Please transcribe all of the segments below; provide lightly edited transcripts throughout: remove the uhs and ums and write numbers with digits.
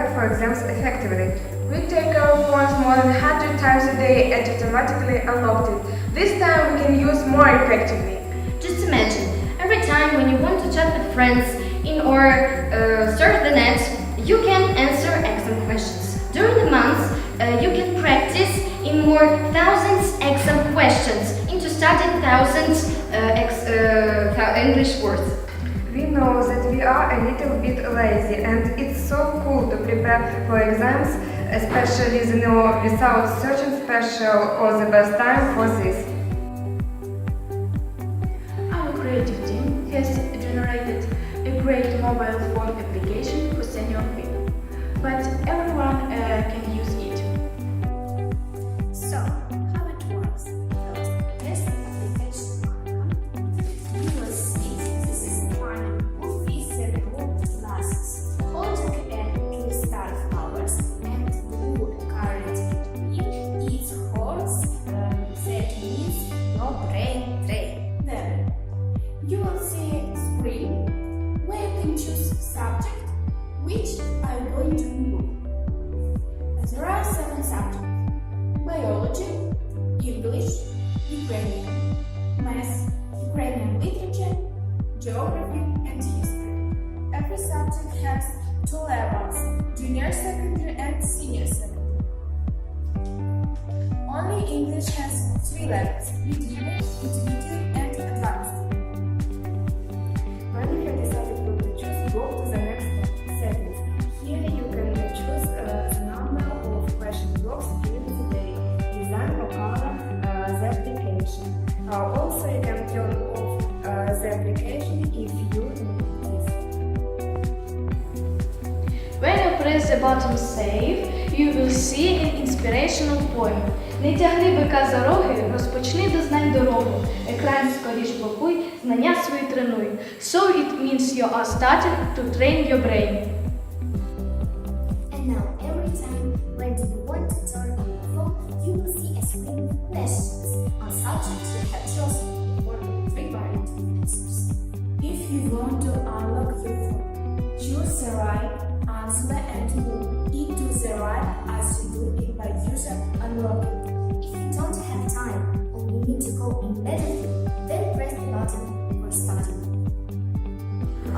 prepare for exams effectively. We take our phones more than 100 times a day and automatically unlock it. This time we can use more effectively. Just imagine, every time when you want to chat with friends or surf the net, you can answer exam questions. During the months, you can practice in more thousands exam questions into studying thousands English words. We know that we are a little bit lazy and it's so cool to prepare for exams, especially ZNO, without searching special or the best time for this. Our creative team has generated a great mobile phone application for senior people, but everyone can use it. So, how it works? First, this application icon. You will see this is one movie that lasts holding and crystal flowers and blue carrot between its horns. That means no brain drain. Then, you will see a screen where you can choose subject, which I'm going to remove. There are 7 subjects: biology, English, Ukrainian, math, Ukrainian literature, geography, and history. Every subject has 2 levels: junior secondary and senior secondary. Only English has 3 levels: beginner, intermediate, and advanced. When you have decided to choose, go to the next step, settings. Here you can choose the number of question blocks during the day, design or color the application. Also you can turn off the application if you need this. When you press the button Save, you will see an inspirational poem. Не тягни бика за роги, розпочни до знань дорогу. Екран скоріш блокуй, знання свої тренуй. So it means you are starting to train your brain. And now, every time when you want to turn on your phone, you will see a screen with questions on subjects you have chosen or prepared answers. If you want to unlock your phone, choose the right answer and move into the right as you do it by user unlocking. If you don't have time or you need to go immediately, then press the button for starting.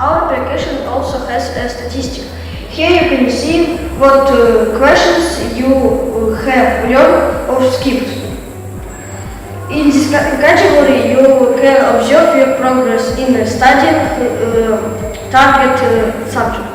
Our application also has a statistic. Here you can see what questions you have learned or skipped. In this category, you can observe your progress in studying target subject.